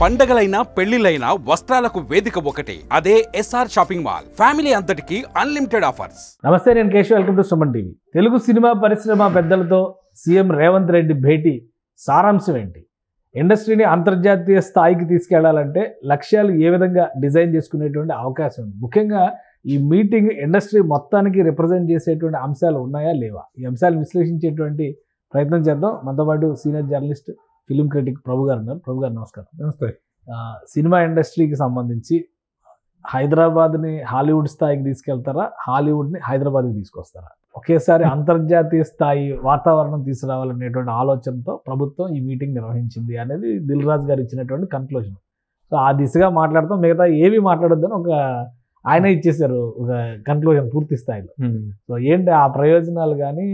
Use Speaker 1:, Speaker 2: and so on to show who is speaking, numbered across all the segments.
Speaker 1: పండగలైనా పెళ్లిళ్ళైనా వస్త్రాలకు వేదిక ఒకటే, అదే ఎస్ఆర్ షాపింగ్ మాల్. ఫ్యామిలీ అంతటికి అన్లిమిటెడ్ ఆఫర్స్.
Speaker 2: నమస్తే, నేను Keshav. Welcome to Suman TV. Telugu cinema పరిశ్రమ పెద్దలతో సీఎం రేవంత్ రెడ్డి భేటీ సారాంశం ఏంటి? ఇండస్ట్రీని అంతర్జాతీయ స్థాయికి తీసుకెళ్లాలంటే లక్ష్యాలు ఏ విధంగా డిజైన్ చేసుకునేటువంటి అవకాశం ఉంది? ముఖ్యంగా ఈ మీటింగ్ ఇండస్ట్రీ మొత్తానికి రిప్రజెంట్ చేసేటువంటి అంశాలు ఉన్నాయా లేవా? ఈ అంశాలు విశ్లేషించేటువంటి ప్రయత్నం చేద్దాం. మనతో పాటు సీనియర్ జర్నలిస్ట్, ఫిలిం క్రిటిక్ ప్రభు గారు ఉన్నారు. ప్రభు గారు నమస్కారం.
Speaker 3: నమస్తే.
Speaker 2: సినిమా ఇండస్ట్రీకి సంబంధించి హైదరాబాద్ని హాలీవుడ్ స్థాయికి తీసుకెళ్తారా, హాలీవుడ్ని హైదరాబాద్కి తీసుకొస్తారా? ఒకేసారి అంతర్జాతీయ స్థాయి వాతావరణం తీసుకురావాలనేటువంటి ఆలోచనతో ప్రభుత్వం ఈ మీటింగ్ నిర్వహించింది అనేది దిల్ రాజు గారు ఇచ్చినటువంటి కన్క్లూజన్. సో ఆ దిశగా మాట్లాడతాం. మిగతా ఏవి మాట్లాడొద్దని ఒక ఆయన ఇచ్చేసారు ఒక కన్క్లూజన్ పూర్తి స్థాయిలో. సో ఏంటి ఆ ప్రయోజనాలు కానీ,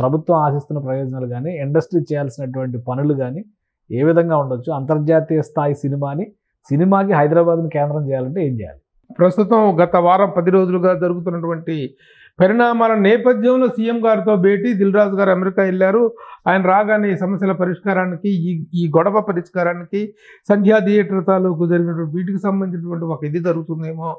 Speaker 2: ప్రభుత్వం ఆశిస్తున్న ప్రయోజనాలు కానీ, ఇండస్ట్రీ చేయాల్సినటువంటి పనులు కానీ ఏ విధంగా ఉండొచ్చు? అంతర్జాతీయ స్థాయి సినిమాకి హైదరాబాద్ని కేంద్రం చేయాలంటే ఏం చేయాలి?
Speaker 3: ప్రస్తుతం గత వారం 10 రోజులుగా జరుగుతున్నటువంటి పరిణామాల నేపథ్యంలో సీఎం గారితో భేటీ. దిల్ రాజు గారు అమెరికా వెళ్ళారు. ఆయన రాగానే ఈ సమస్యల పరిష్కారానికి, ఈ గొడవ పరిష్కారానికి, సంధ్యా థియేటర్ తాలూకు జరిగినటువంటి వీటికి సంబంధించినటువంటి ఒక ఇది జరుగుతుందేమో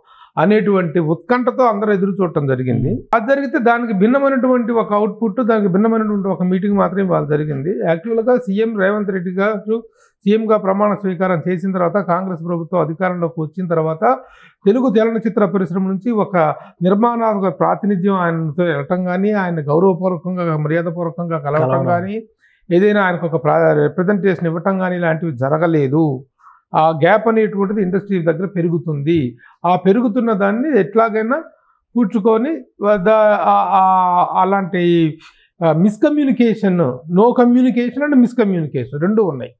Speaker 3: అనేటువంటి ఉత్కంఠతో అందరూ ఎదురు చూడటం జరిగింది. అది జరిగితే దానికి భిన్నమైనటువంటి ఒక అవుట్పుట్, దానికి భిన్నమైనటువంటి ఒక మీటింగ్ మాత్రమే వాళ్ళు జరిగింది. యాక్చువల్గా సీఎం రేవంత్ రెడ్డి గారు సీఎంగా ప్రమాణ స్వీకారం చేసిన తర్వాత, కాంగ్రెస్ ప్రభుత్వం అధికారంలోకి వచ్చిన తర్వాత తెలుగు చలనచిత్ర పరిశ్రమ నుంచి ఒక నిర్మాణాత్మక ప్రాతినిధ్యం ఆయనతో వెళ్ళటం కానీ, ఆయన గౌరవపూర్వకంగా మర్యాదపూర్వకంగా కలవటం కానీ, ఏదైనా ఆయనకు ఒక రిప్రజెంటేషన్ ఇవ్వటం కానీ ఇలాంటివి జరగలేదు. ఆ గ్యాప్ అనేటువంటిది ఇండస్ట్రీ దగ్గర పెరుగుతుంది. ఆ పెరుగుతున్న దాన్ని ఎట్లాగైనా పూడ్చుకొని అలాంటి miscommunication, no communication and miscommunication రెండు ఉన్నాయి.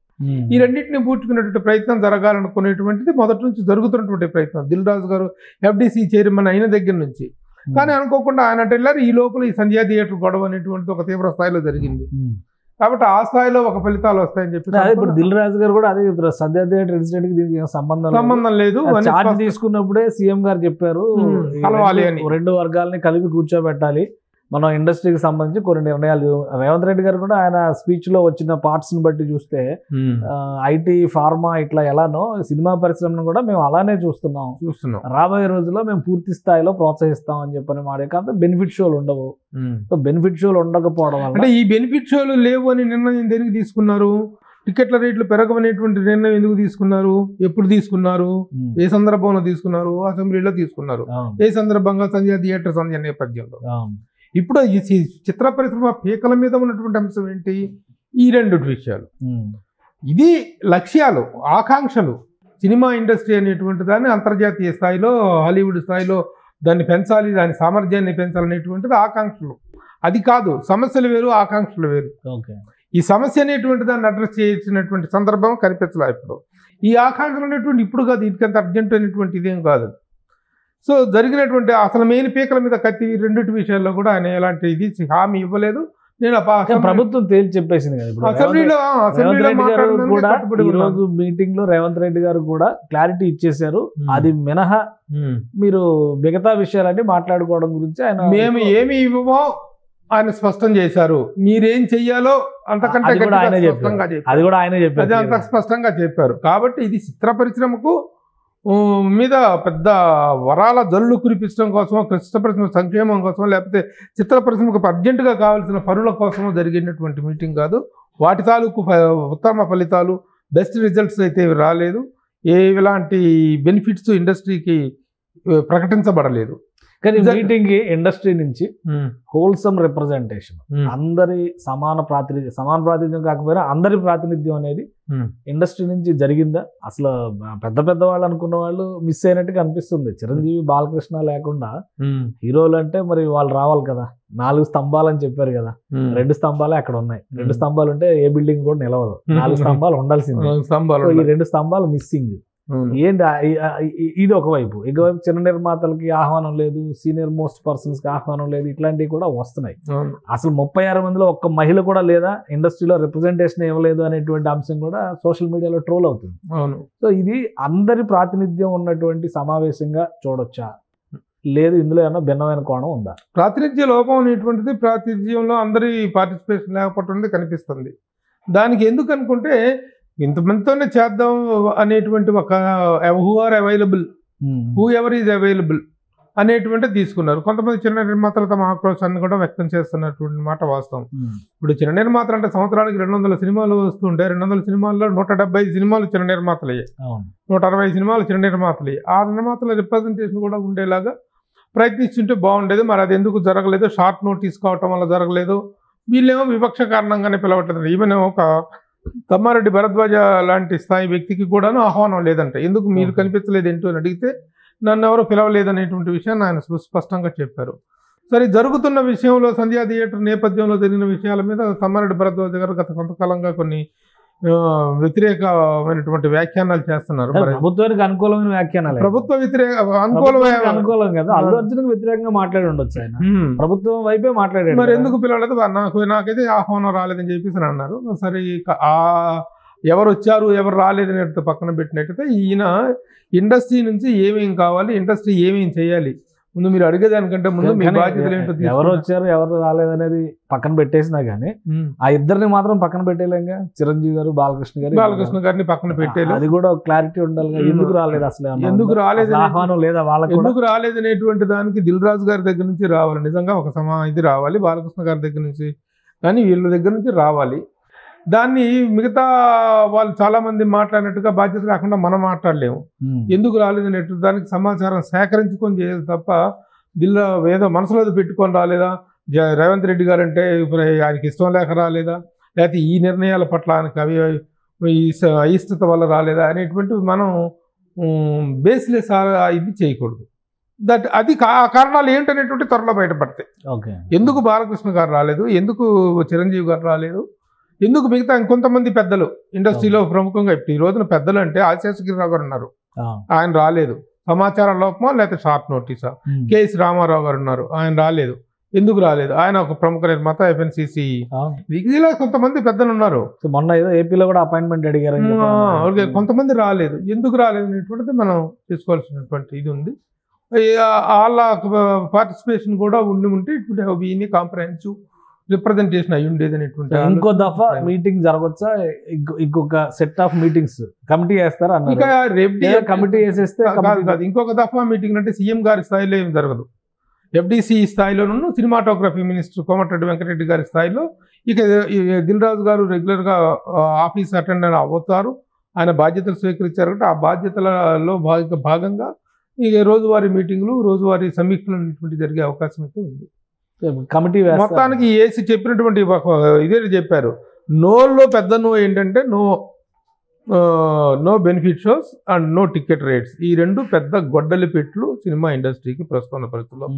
Speaker 3: ఈ రెండింటిని పూడ్చుకునేటువంటి ప్రయత్నం జరగాలనుకునేటువంటిది మొదటి నుంచి జరుగుతున్నటువంటి ప్రయత్నం దిల్ రాజు గారు FDC చైర్మన్ అయిన దగ్గర నుంచి. కానీ అనుకోకుండా ఆయన వెళ్ళారు. ఈ లోపల ఈ సంధ్యా థియేటర్ గొడవ అనేటువంటిది ఒక తీవ్ర స్థాయిలో జరిగింది. కాబట్టి ఆ స్థాయిలో ఒక ఫలితాలు వస్తాయని చెప్పి
Speaker 2: ఇప్పుడు దిల్ రాజు గారు కూడా అదే చెప్తారు, సంధ్యా థియేటర్ ఇన్సిడెంట్ కి దీనికి సంబంధం లేదు. చార్జ్ తీసుకున్నప్పుడే సీఎం గారు చెప్పారు
Speaker 3: కలవాలి అని,
Speaker 2: రెండు వర్గాలని కలిపి కూర్చోబెట్టాలి, మనం ఇండస్ట్రీకి సంబంధించి కొన్ని నిర్ణయాలు. రేవంత్ రెడ్డి గారు కూడా ఆయన స్పీచ్ లో వచ్చిన పార్ట్స్ ని బట్టి చూస్తే IT, ఫార్మా ఇట్లా ఎలానో సినిమా పరిశ్రమను కూడా మేము అలానే చూస్తున్నాం, రాబోయే రోజుల్లో మేము పూర్తి స్థాయిలో ప్రోత్సహిస్తాం అని చెప్పని మాట. కాకపోతే బెనిఫిట్ షోలు ఉండవు. సో బెనిఫిట్ షోలు ఉండకపోవడం వల్ల,
Speaker 3: అంటే ఈ బెనిఫిట్ షోలు లేవు అని నిర్ణయం దేనికి తీసుకున్నారు? టికెట్ల రేట్లు పెరగవనేటువంటి నిర్ణయం ఎందుకు తీసుకున్నారు? ఎప్పుడు తీసుకున్నారు? ఏ సందర్భంలో తీసుకున్నారు? అసెంబ్లీలో తీసుకున్నారు. ఏ సందర్భంగా? సంధ్యా థియేటర్ సంధ్య నేపథ్యంలో. ఇప్పుడు ఈ చిత్ర పరిశ్రమ పీకల మీద ఉన్నటువంటి అంశం ఏంటి? ఈ రెండు విషయాలు. ఇది లక్ష్యాలు, ఆకాంక్షలు. సినిమా ఇండస్ట్రీ అనేటువంటి దాన్ని అంతర్జాతీయ స్థాయిలో, హాలీవుడ్ స్థాయిలో దాన్ని పెంచాలి, దాని సామర్థ్యాన్ని పెంచాలనేటువంటిది ఆకాంక్షలు. అది కాదు, సమస్యలు వేరు, ఆకాంక్షలు వేరు. ఈ సమస్య అనేటువంటి దాన్ని అడ్రస్ చేసినటువంటి సందర్భం కనిపించలే ఇప్పుడు. ఈ ఆకాంక్షలు అనేటువంటి ఇప్పుడు కాదు, ఇంకంత అర్జెంట్ అనేటువంటి ఇదేం కాదు. సో జరిగినటువంటి అసలు మెయిన్ పీకల మీద కత్తి రెండింటి విషయాల్లో కూడా ఆయన ఎలాంటి ఇది హామీ ఇవ్వలేదు. నేను
Speaker 2: ప్రభుత్వం తేల్చి చెప్పేసింది కదా.
Speaker 3: అసెంబ్లీలో
Speaker 2: కూడా ఈ రోజు మీటింగ్ లో రేవంత్ రెడ్డి గారు కూడా క్లారిటీ ఇచ్చేశారు. అది మినహా మీరు మిగతా విషయాలన్నీ మాట్లాడుకోవడం గురించి ఆయన
Speaker 3: మేము ఏమి ఇవ్వమో ఆయన స్పష్టం చేశారు. మీరేం చెయ్యాలో అంతకంటే
Speaker 2: అది కూడా ఆయనే చెప్పారు.
Speaker 3: అంత స్పష్టంగా చెప్పారు. కాబట్టి ఇది చిత్ర పరిశ్రమకు మీద పెద్ద వరాల జల్లు కురిపించడం కోసమో, చిత్ర పరిశ్రమ సంక్షేమం కోసమో, లేకపోతే చిత్ర పరిశ్రమకు అర్జెంటుగా కావాల్సిన పనుల కోసమో జరిగినటువంటి మీటింగ్ కాదు. వాటి తాలూకు ఉత్తమ ఫలితాలు, బెస్ట్ రిజల్ట్స్ అయితే రాలేదు. ఎలాంటి బెనిఫిట్స్ ఇండస్ట్రీకి ప్రకటించబడలేదు.
Speaker 2: కానీ మీటింగ్ ఇండస్ట్రీ నుంచి హోల్సమ్ రిప్రజెంటేషన్, అందరి సమాన ప్రాతినిధ్యం కాకపోయినా అందరి ప్రాతినిధ్యం అనేది ఇండస్ట్రీ నుంచి జరిగిందా? అసలు పెద్ద వాళ్ళు అనుకున్న వాళ్ళు మిస్ అయినట్టుగా అనిపిస్తుంది. చిరంజీవి, బాలకృష్ణ లేకుండా హీరోలు అంటే మరి వాళ్ళు రావాలి కదా. 4 స్తంభాలు అని చెప్పారు కదా, 2 స్తంభాలే అక్కడ ఉన్నాయి. 2 స్తంభాలు ఉంటే ఏ బిల్డింగ్ కూడా నిలవదు. 4 స్తంభాలు ఉండాల్సింది. ఈ 2 స్తంభాలు మిస్సింగ్. ఏంటి ఇది ఒకవైపు. ఇంకోవైపు చిన్న నిర్మాతలకి ఆహ్వానం లేదు, సీనియర్ మోస్ట్ పర్సన్స్ కి ఆహ్వానం లేదు, ఇట్లాంటివి కూడా వస్తున్నాయి. అసలు 36 మందిలో ఒక్క మహిళ కూడా లేదా, ఇండస్ట్రీలో రిప్రజెంటేషన్ ఇవ్వలేదు అనేటువంటి అంశం కూడా సోషల్ మీడియాలో ట్రోల్ అవుతుంది. సో ఇది అందరి ప్రాతినిధ్యం ఉన్నటువంటి సమావేశంగా చూడొచ్చా, లేదు ఇందులో ఏమన్నా భిన్నమైన కోణం ఉందా?
Speaker 3: ప్రాతినిధ్య లోపం అనేటువంటిది ప్రాతినిధ్యంలో అందరి పార్టిసిపేషన్ లేకపోవడం కనిపిస్తుంది. దానికి ఎందుకు అనుకుంటే ఇంతమందితోనే చేద్దాం అనేటువంటి ఒక who are available, whoever is available అనేటువంటి తీసుకున్నారు. కొంతమంది చిన్న నిర్మాతలు తమ ఆక్రోశాన్ని కూడా వ్యక్తం చేస్తున్నటువంటి మాట వాస్తవం. ఇప్పుడు చిన్న నిర్మాతలు అంటే సంవత్సరానికి 200 సినిమాలు వస్తుంటే 200 సినిమాల్లో 175 సినిమాలు చిన్న నిర్మాతలు అయ్యాయి, 160 సినిమాలు చిన్న నిర్మాతలు అయ్యాయి. ఆ నిర్మాతల రిప్రజెంటేషన్ కూడా ఉండేలాగా ప్రయత్నిస్తుంటే బాగుండేది. మరి అది ఎందుకు జరగలేదు? షార్ట్ నోటీస్ కావటం వల్ల జరగలేదు. వీళ్ళేమో వివక్ష కారణంగానే పిలవట్లేదు. ఈవెన్ ఒక తమ్మారెడ్డి భరద్వాజ లాంటి స్థాయి వ్యక్తికి కూడాను ఆహ్వానం లేదంట. ఎందుకు మీరు కనిపించలేదు ఏంటో అని అడిగితే నన్ను ఎవరో పిలవలేదనేటువంటి విషయాన్ని ఆయన స్పష్టంగా చెప్పారు. సరే, జరుగుతున్న విషయంలో సంధ్యా థియేటర్ నేపథ్యంలో జరిగిన విషయాల మీద తమ్మారెడ్డి భరద్వాజ గారు గత కొంతకాలంగా కొన్ని వ్యతిరేకమైనటువంటి వ్యాఖ్యానాలు చేస్తున్నారు.
Speaker 2: ప్రభుత్వానికి అనుకూలమైన వ్యాఖ్యానాలు,
Speaker 3: ప్రభుత్వ
Speaker 2: అనుకూలం కదా. అల్లు అర్జున్కి వ్యతిరేకంగా మాట్లాడి ఉండొచ్చు ఆయన, ప్రభుత్వం వైపే మాట్లాడాడు.
Speaker 3: మరి ఎందుకు పిలవలేదు? నాకైతే ఆహ్వానం రాలేదని చెప్పేసి అన్నారు. సరే, ఎవరు వచ్చారు ఎవరు రాలేదని పక్కన పెట్టినట్టయితే ఈయన ఇండస్ట్రీ నుంచి ఏమేం కావాలి, ఇండస్ట్రీ ఏమేం చేయాలి, ముందు మీరు అడిగేదానికంటే ముందు మీ బాధ్యతలు ఏంటో,
Speaker 2: ఎవరు వచ్చారు ఎవరు రాలేదనేది పక్కన పెట్టేసినా గానీ ఆ ఇద్దరిని మాత్రం పక్కన పెట్టేలేంగా. చిరంజీవి గారు, బాలకృష్ణ గారిని పక్కన పెట్టేది, అది కూడా క్లారిటీ ఉండాలి. ఎందుకు రాలేదు అసలు, ఎందుకు రాలేదు, ఆహ్వానం లేదా వాళ్ళకి,
Speaker 3: ఎందుకు రాలేదు అనేటువంటి దానికి దిల్ రాజు గారి దగ్గర నుంచి రావాలి. నిజంగా ఒక ఇది రావాలి బాలకృష్ణ గారి దగ్గర నుంచి, కానీ వీళ్ళ దగ్గర నుంచి రావాలి. దాన్ని మిగతా వాళ్ళు చాలా మంది మాట్లాడినట్టుగా బాధ్యత లేకుండా మనం మాట్లాడలేము. ఎందుకు రాలేదు అనేటు దానికి సమాచారం సేకరించుకొని చేయాలి తప్ప దిల్లా ఏదో మనసులో పెట్టుకొని రాలేదా, రేవంత్ రెడ్డి గారు అంటే ఆయనకి ఇష్టం లేక రాలేదా, లేకపోతే ఈ నిర్ణయాల పట్ల ఆయనకి అయిష్టత వల్ల రాలేదా అనేటువంటివి మనం బేస్లెస్ ఇది చేయకూడదు. అది కారణాలు ఏంటనేటువంటి త్వరలో బయటపడతాయి. ఎందుకు బాలకృష్ణ గారు రాలేదు, ఎందుకు చిరంజీవి గారు రాలేదు, ఎందుకు మిగతా ఇంకొంతమంది పెద్దలు ఇండస్ట్రీలో ప్రముఖంగా ఇప్పుడు ఈ రోజున పెద్దలు అంటే ఆశేషగిరిరావు గారు ఉన్నారు, ఆయన రాలేదు. సమాచార లోపమా లేకపోతే షార్ట్ నోటీసా? కేఎస్ రామారావు గారు ఉన్నారు, ఆయన రాలేదు. ఎందుకు రాలేదు? ఆయన ఒక ప్రముఖ నిర్మాత, FNCC. ఇలా కొంతమంది పెద్దలు ఉన్నారు.
Speaker 2: మొన్న ఏదో ఏపీలో కూడా అపాయింట్మెంట్ అడిగారు,
Speaker 3: కొంతమంది రాలేదు. ఎందుకు రాలేదు అనేటువంటిది మనం తీసుకోవాల్సినటువంటి ఇది ఉంది. వాళ్ళ పార్టిసిపేషన్ కూడా ఉంటే it would have been comprehensive representation అయి ఉండేది అనేటువంటి.
Speaker 2: ఇంకో దఫా మీటింగ్ జరగొచ్చా? ఇంకొక సెట్ ఆఫ్ మీటింగ్స్ కమిటీ వేస్తారు అన్నారు. కమిటీ వేసేస్తే
Speaker 3: కాదు, ఇంకొక దఫా మీటింగ్ అంటే సీఎం గారి స్థాయిలో ఏం జరగదు. FDC స్థాయిలోనూ సినిమాటోగ్రఫీ మినిస్టర్ కోమటిరెడ్డి వెంకటరెడ్డి గారి స్థాయిలో ఇక దిల్ రాజు గారు రెగ్యులర్గా ఆఫీస్ అటెండ్ అవుతారు. ఆయన బాధ్యతలు స్వీకరించారు కాబట్టి ఆ బాధ్యతలలో భాగంగా ఇక రోజువారీ మీటింగ్లు, రోజువారీ సమీక్షలు అనేటువంటి జరిగే అవకాశం అయితే ఉంది.
Speaker 2: కమిటీ
Speaker 3: మొత్తానికి ఏసీ చెప్పినటువంటి ఇదే చెప్పారు. నోలో పెద్ద నో ఏంటంటే no benefit shows and no ticket rates. ఈ రెండు పెద్ద గొడ్డలి పెట్లు సినిమా ఇండస్ట్రీకి ప్రస్తుత పరిస్థితుల్లో.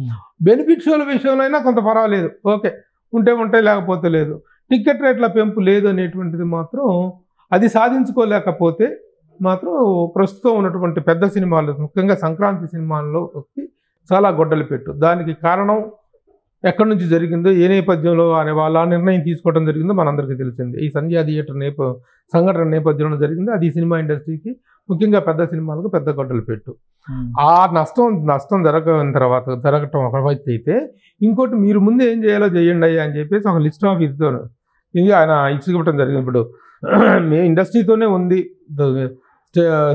Speaker 3: బెనిఫిట్ షోల విషయంలో అయినా కొంత పర్వాలేదు, ఓకే, ఉంటే లేకపోతే లేదు. టికెట్ రేట్ల పెంపు లేదు అనేటువంటిది మాత్రం అది సాధించుకోలేకపోతే మాత్రం ప్రస్తుతం ఉన్నటువంటి పెద్ద సినిమాలు, ముఖ్యంగా సంక్రాంతి సినిమాల్లో చాలా గొడ్డలి పెట్టు. దానికి కారణం ఎక్కడి నుంచి జరిగిందో, ఏ నేపథ్యంలో వాళ్ళ నిర్ణయం తీసుకోవడం జరిగిందో మనందరికీ తెలిసింది. ఈ సంధ్యా థియేటర్ సంఘటన నేపథ్యంలో జరిగింది. అది సినిమా ఇండస్ట్రీకి, ముఖ్యంగా పెద్ద సినిమాలకు పెద్ద గొడ్డలు పెట్టు. ఆ నష్టం జరగటం ఒకవైపు అయితే, ఇంకోటి మీరు ముందు ఏం చేయాలో చేయండి అని చెప్పేసి ఒక లిస్ట్ ఆఫ్ ఇదితో ఆయన ఇచ్చుకోవటం జరిగింది. ఇప్పుడు మేము ఇండస్ట్రీతోనే ఉంది,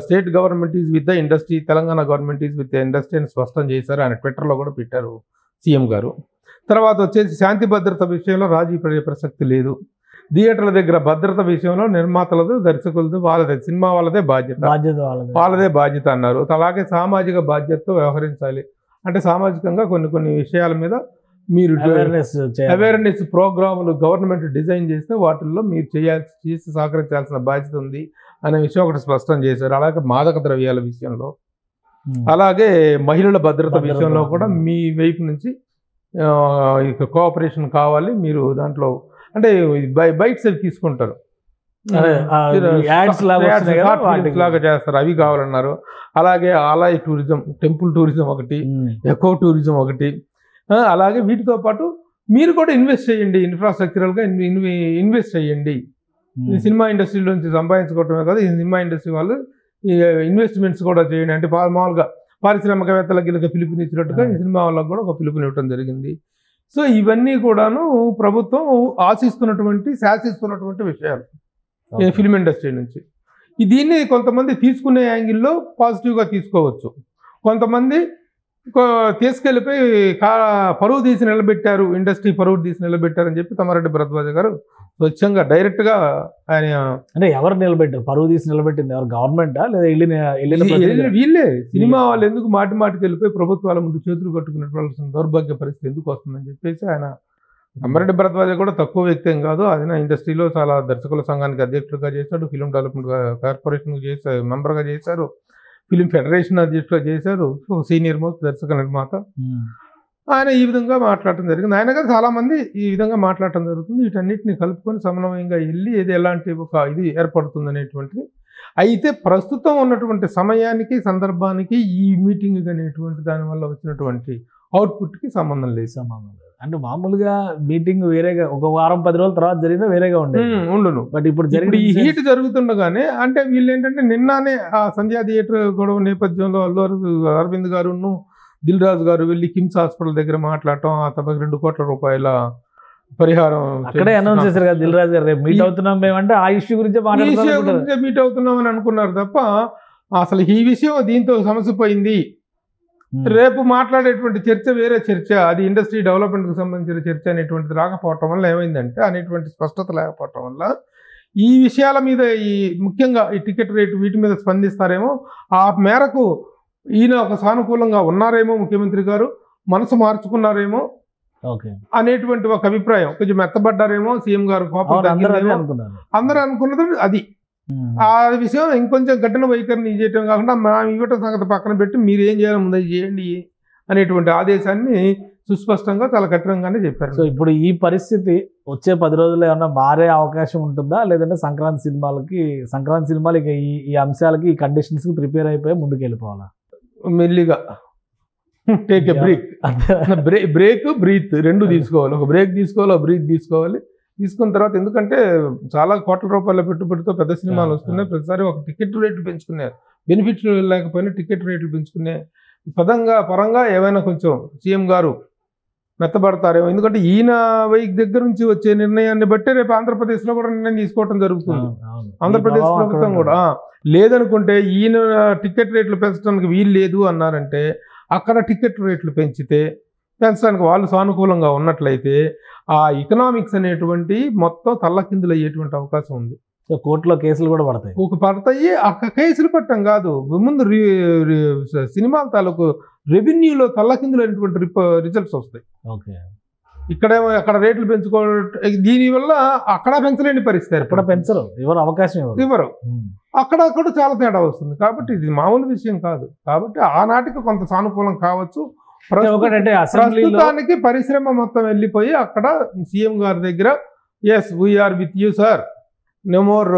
Speaker 3: state government is with the industry, Telangana government is with the industry అని స్పష్టం చేశారు. ఆయన ట్విట్టర్లో కూడా పెట్టారు సీఎం గారు. తర్వాత వచ్చేసి శాంతి భద్రత విషయంలో రాజీ పడే ప్రసక్తి లేదు. థియేటర్ల దగ్గర భద్రత విషయంలో నిర్మాతలదు, దర్శకులదు, వాళ్ళదే, సినిమా వాళ్ళదే బాధ్యత అన్నారు. అలాగే సామాజిక బాధ్యతతో వ్యవహరించాలి. అంటే సామాజికంగా కొన్ని విషయాల మీద మీరు అవేర్నెస్ ప్రోగ్రాములు గవర్నమెంట్ డిజైన్ చేస్తే వాటిల్లో మీరు చేసి సహకరించాల్సిన బాధ్యత ఉంది అనే విషయం ఒకటి స్పష్టం చేశారు. అలాగే మాదక ద్రవ్యాల విషయంలో, అలాగే మహిళల భద్రత విషయంలో కూడా మీ వైపు నుంచి కోఆపరేషన్ కావాలి. మీరు దాంట్లో అంటే బైట్స్ అవి తీసుకుంటారు, లాగా చేస్తారు, అవి కావాలన్నారు. అలాగే ఆలయ టూరిజం, టెంపుల్ టూరిజం ఒకటి, ఎకో టూరిజం ఒకటి. అలాగే వీటితో పాటు మీరు కూడా ఇన్వెస్ట్ చేయండి, ఇన్ఫ్రాస్ట్రక్చరల్గా ఇన్వెస్ట్ చేయండి. సినిమా ఇండస్ట్రీలోంచి సంపాదించుకోవటమే కాదు, ఈ సినిమా ఇండస్ట్రీ వాళ్ళు ఇన్వెస్ట్మెంట్స్ కూడా చేయండి అంటే మామూలుగా పారిశ్రామికవేత్తలకి ఇలా పిలుపునిచ్చినట్టుగా ఈ సినిమా వాళ్ళకి కూడా ఒక పిలుపునివ్వడం జరిగింది. సో ఇవన్నీ కూడాను ప్రభుత్వం శాసిస్తున్నటువంటి విషయాలు ఫిల్మ్ ఇండస్ట్రీ నుంచి. దీన్ని కొంతమంది తీసుకునే యాంగిల్లో పాజిటివ్గా తీసుకోవచ్చు, కొంతమంది తీసుకెళ్ళిపోయి పరువు తీసి నిలబెట్టారు, ఇండస్ట్రీ పరువు తీసి నిలబెట్టారు అని చెప్పి తమ్మారెడ్డి భరద్వాజ గారు స్వచ్ఛంగా డైరెక్ట్గా ఆయన
Speaker 2: అంటే ఎవరు నిలబెట్టారు, పరువు తీసి నిలబెట్టింది ఎవరు, గవర్నమెంటా లేదా
Speaker 3: వీళ్ళే సినిమా వాళ్ళు ఎందుకు మాటికి వెళ్ళిపోయి ప్రభుత్వాల ముందు చేతులు కట్టుకున్నటువంటి దౌర్భాగ్య పరిస్థితి ఎందుకు వస్తుందని చెప్పేసి ఆయన తమ్మారెడ్డి భరద్వాజ కూడా తక్కువ వ్యక్తి ఏం కాదు, ఆయన ఇండస్ట్రీలో చాలా దర్శకుల సంఘానికి అధ్యక్షుడిగా చేశాడు, ఫిలిం డెవలప్మెంట్ కార్పొరేషన్ చేశారు, మెంబర్గా చేశారు, ఫిలిం ఫెడరేషన్ అధ్యక్షుడిగా చేశారు, సీనియర్ మోస్ట్ దర్శక నిర్మాత. ఆయన ఈ విధంగా మాట్లాడటం జరిగింది. ఆయన గారు చాలామంది ఈ విధంగా మాట్లాడటం జరుగుతుంది. వీటన్నిటిని కలుపుకొని సమన్వయంగా వెళ్ళి ఏది ఎలాంటి ఒక ఇది ఏర్పడుతుంది అనేటువంటిది. అయితే ప్రస్తుతం ఉన్నటువంటి సమయానికి సందర్భానికి ఈ మీటింగ్ అనేటువంటి దానివల్ల వచ్చినటువంటి అవుట్పుట్కి సంబంధం లేదు.
Speaker 2: అంటే మామూలుగా మీటింగ్ వేరేగా ఒక వారం 10 రోజుల తర్వాత జరిగినా వేరేగా
Speaker 3: ఉండును.
Speaker 2: బట్ ఇప్పుడు
Speaker 3: ఈ హీట్ జరుగుతుండగానే అంటే వీళ్ళు ఏంటంటే నిన్ననే ఆ సంధ్యా థియేటర్ గొడవ నేపథ్యంలో అరవింద్ గారును దిల్ రాజు గారు వెళ్ళి కిమ్స్ హాస్పిటల్ దగ్గర మాట్లాడటం, ఆ తమకు 2 కోట్ల రూపాయల పరిహారం
Speaker 2: అక్కడే అనౌన్స్ చేశారు కదా దిల్ రాజు గారు, రేపు మీట్ అవుతున్నాం మేమంటే ఆ ఇష్యూ గురించి
Speaker 3: మీట్ అవుతున్నాం అని అనుకున్నారు తప్ప అసలు ఈ విషయం దీంతో సమస్య పోయింది. రేపు మాట్లాడేటువంటి చర్చ వేరే చర్చ, అది ఇండస్ట్రీ డెవలప్మెంట్కి సంబంధించిన చర్చ అనేటువంటిది రాకపోవటం వల్ల ఏమైందంటే అనేటువంటి స్పష్టత లేకపోవటం వల్ల ఈ విషయాల మీద ఈ ముఖ్యంగా ఈ టికెట్ రేటు వీటి మీద స్పందిస్తారేమో, ఆ మేరకు ఈయన ఒక సానుకూలంగా ఉన్నారేమో, ముఖ్యమంత్రి గారు మనసు మార్చుకున్నారేమో అనేటువంటి ఒక అభిప్రాయం, కొంచెం మెత్తబడ్డారేమో, సీఎం గారు కోపం అందరూ అనుకున్నది అది. ఆ విషయం ఇంకొంచెం కఠిన వైఖరిని చేయటం కాకుండా మనం ఇవ్వటం సంగతి పక్కన పెట్టి మీరు ఏం చేయాలి ముందు చేయండి అనేటువంటి ఆదేశాన్ని సుస్పష్టంగా చాలా కఠినంగానే చెప్పారు.
Speaker 2: సో ఇప్పుడు ఈ పరిస్థితి వచ్చే 10 రోజుల్లో ఏమన్నా మారే అవకాశం ఉంటుందా, లేదంటే సంక్రాంతి సినిమాలు ఇక ఈ అంశాలకి ఈ కండిషన్స్కి ప్రిపేర్ అయిపోయి ముందుకు వెళ్ళిపోవాలా?
Speaker 3: మెల్లిగా టేక్ ఎ బ్రేక్ బ్రీత్ రెండు తీసుకోవాలి. ఒక బ్రేక్ తీసుకోవాలి, ఒక బ్రీత్ తీసుకోవాలి. తీసుకున్న తర్వాత ఎందుకంటే చాలా కోట్ల రూపాయల పెట్టుబడితో పెద్ద సినిమాలు వస్తున్నాయి. ప్రతిసారి ఒక టికెట్ రేట్లు పెంచుకున్నారు, బెనిఫిట్లు లేకపోయినా టికెట్ రేట్లు పెంచుకునే పరంగా ఏమైనా కొంచెం సీఎం గారు మెత్తబడతారేమో. ఎందుకంటే ఈయన వైక్ దగ్గర నుంచి వచ్చే నిర్ణయాన్ని బట్టే రేపు ఆంధ్రప్రదేశ్లో కూడా నిర్ణయం తీసుకోవడం జరుగుతుంది. ఆంధ్రప్రదేశ్ ప్రభుత్వం కూడా లేదనుకుంటే ఈయన టికెట్ రేట్లు పెంచడానికి వీలు లేదు అన్నారంటే అక్కడ టికెట్ రేట్లు పెంచడానికి వాళ్ళు సానుకూలంగా ఉన్నట్లయితే ఆ ఎకనామిక్స్ అనేటువంటి మొత్తం తల్లకిందులు అయ్యేటువంటి అవకాశం ఉంది.
Speaker 2: కోర్టులో కేసులు కూడా
Speaker 3: పడతాయి. అక్కడ కేసులు పట్టడం కాదు, ముందు సినిమాల తాలూకు రెవెన్యూలో తల్లకిందులు అనేటువంటి రిజల్ట్స్ వస్తాయి. ఇక్కడేమో అక్కడ రేట్లు పెంచుకోవడం, దీనివల్ల అక్కడ పెంచలేని పరిస్థితి,
Speaker 2: అక్కడ పెంచరు, ఎవరు అవకాశం
Speaker 3: ఇవ్వరు, అక్కడ చాలా తేడా వస్తుంది. కాబట్టి ఇది మామూలు విషయం కాదు. కాబట్టి ఆనాటికి కొంత సానుకూలం కావచ్చు. ప్రస్తుతానికి పరిశ్రమ మొత్తం వెళ్ళిపోయి అక్కడ సీఎం గారి దగ్గర yes we are with you sir, no more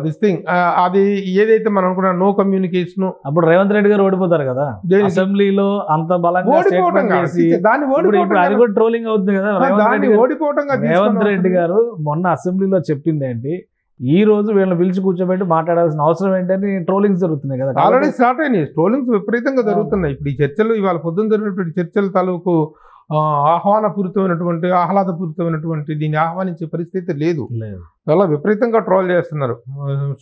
Speaker 3: this thing, అది ఏదైతే మనం అనుకున్నా నో కమ్యూనికేషన్.
Speaker 2: అప్పుడు రేవంత్ రెడ్డి గారు ఓడిపోతారు కదా అసెంబ్లీలో, అంత బలంగా ట్రోలింగ్ అవుతుంది కదా. రేవంత్ రెడ్డి గారు మొన్న అసెంబ్లీలో చెప్పింది ఏంటి, ఈ రోజు వీళ్ళని పిలిచి కూర్చోబెట్టి మాట్లాడాల్సిన అవసరం ఏంటని ట్రోలింగ్స్ జరుగుతున్నాయి కదా.
Speaker 3: ఆల్రెడీ స్టార్ట్ అయినాయి, ట్రోలింగ్స్ విపరీతంగా జరుగుతున్నాయి. ఇప్పుడు ఈ చర్చలు, ఇవాళ పొద్దున్న జరిగినటువంటి చర్చల తాలూకు ఆహ్లాదపూరితమైనటువంటి దీన్ని ఆహ్వానించే పరిస్థితి లేదు. చాలా విపరీతంగా ట్రోల్ చేస్తున్నారు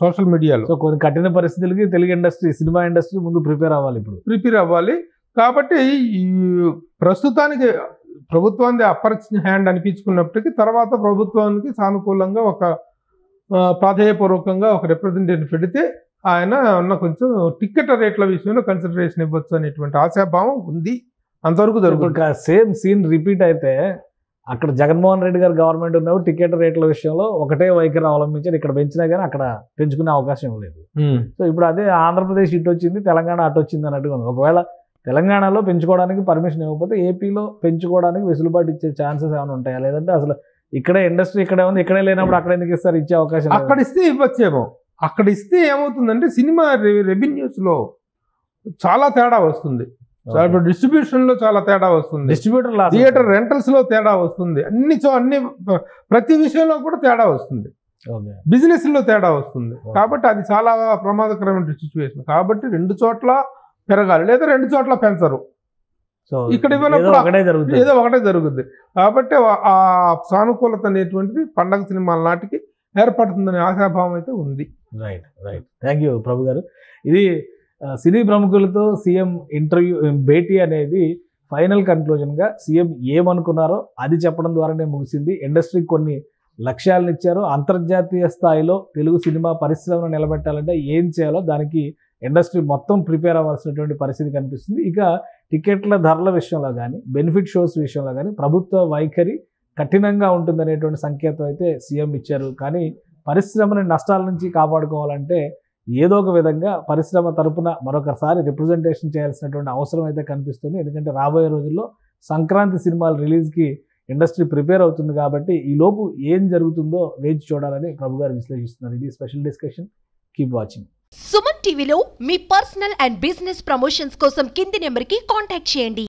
Speaker 3: సోషల్ మీడియాలో.
Speaker 2: సో కొన్ని కఠిన పరిస్థితులకి తెలుగు ఇండస్ట్రీ, సినిమా ఇండస్ట్రీ ముందు ప్రిపేర్ అవ్వాలి.
Speaker 3: కాబట్టి ప్రస్తుతానికి ప్రభుత్వాన్ని అప్పర్ హ్యాండ్ అనిపించుకున్నప్పటికీ తర్వాత ప్రభుత్వానికి సానుకూలంగా ఒక ప్రాధేయపూర్వకంగా ఒక రిప్రజెంటేటివ్ పెడితే ఆయన ఉన్న కొంచెం టికెట్ రేట్ల విషయంలో కన్సిడరేషన్ ఇవ్వచ్చు అనేటువంటి ఆశాభావం ఉంది. అంతవరకు జరుగుతుంది.
Speaker 2: సేమ్ సీన్ రిపీట్ అయితే అక్కడ జగన్మోహన్ రెడ్డి గారు గవర్నమెంట్ ఉన్నప్పుడు టికెట్ రేట్ల విషయంలో ఒకటే వైఖరి అవలంబించారు, ఇక్కడ పెంచినా కానీ అక్కడ పెంచుకునే అవకాశం లేదు. సో ఇప్పుడు అదే ఆంధ్రప్రదేశ్ ఇటు వచ్చింది, తెలంగాణ అటు వచ్చింది అన్నట్టుగా ఉంది. ఒకవేళ తెలంగాణలో పెంచుకోవడానికి పర్మిషన్ ఇవ్వకపోతే ఏపీలో పెంచుకోవడానికి వెసులుబాటు ఇచ్చే ఛాన్సెస్ ఏమైనా ఉంటాయా, లేదంటే అసలు ఇక్కడే ఇండస్ట్రీ ఇక్కడే ఉంది, ఇక్కడే లేనప్పుడు అక్కడ ఎందుకు ఇస్తారు, ఇచ్చే అవకాశం?
Speaker 3: అక్కడ ఇస్తే ఇవ్వచ్చేమో. అక్కడ ఇస్తే ఏమవుతుందంటే సినిమా రెవెన్యూస్లో చాలా తేడా వస్తుంది, డిస్ట్రిబ్యూషన్లో చాలా తేడా వస్తుంది, థియేటర్ రెంటల్స్లో తేడా వస్తుంది, అన్ని ప్రతి విషయంలో కూడా తేడా వస్తుంది, బిజినెస్లో తేడా వస్తుంది. కాబట్టి అది చాలా ప్రమాదకరమైన సిచ్యువేషన్. కాబట్టి 2 చోట్ల పెరగాలి, లేదా 2 చోట్ల పెంచరు. ఇక్కడ ఇవ్వనప్పుడు ఏదో ఒకటే జరుగుద్ది. కాబట్టి ఆ సానుకూలత అనేటువంటిది పండగ సినిమాల నాటికి ఏర్పడుతుందనే ఆశాభావం అయితే ఉంది.
Speaker 2: రైట్. థ్యాంక్ యూ ప్రభు గారు. ఇది సినీ ప్రముఖులతో సీఎం ఇంటర్వ్యూ భేటీ అనేది ఫైనల్ కన్క్లూజన్గా సీఎం ఏమనుకున్నారో అది చెప్పడం ద్వారానే ముగిసింది. ఇండస్ట్రీకి కొన్ని లక్ష్యాలను ఇచ్చారు. అంతర్జాతీయ స్థాయిలో తెలుగు సినిమా పరిశ్రమను నిలబెట్టాలంటే ఏం చేయాలో దానికి ఇండస్ట్రీ మొత్తం ప్రిపేర్ అవ్వాల్సినటువంటి పరిస్థితి కనిపిస్తుంది. ఇక టికెట్ల ధరల విషయంలో కానీ, బెనిఫిట్ షోస్ విషయంలో కానీ ప్రభుత్వ వైఖరి కఠినంగా ఉంటుందనేటువంటి సంకేతం అయితే సీఎం ఇచ్చారు. కానీ పరిశ్రమని నష్టాల నుంచి కాపాడుకోవాలంటే ఏదో ఒక విధంగా పరిశ్రమ తరపున మరొకసారి రిప్రజెంటేషన్ చేయాల్సినటువంటి అవసరం అయితే కనిపిస్తుంది. ఎందుకంటే రాబోయే రోజుల్లో సంక్రాంతి సినిమాల రిలీజ్కి ఇండస్ట్రీ ప్రిపేర్ అవుతుంది కాబట్టి ఈ లోపు ఏం జరుగుతుందో వేచి చూడాలని ప్రభు గారు విశ్లేషిస్తున్నారు. ఇది special discussion. Keep watching.
Speaker 4: Suman టీవీలో మీ పర్సనల్ అండ్ బిజినెస్ ప్రమోషన్స్ కోసం కింది నెంబర్కి కాంటాక్ట్ చేయండి.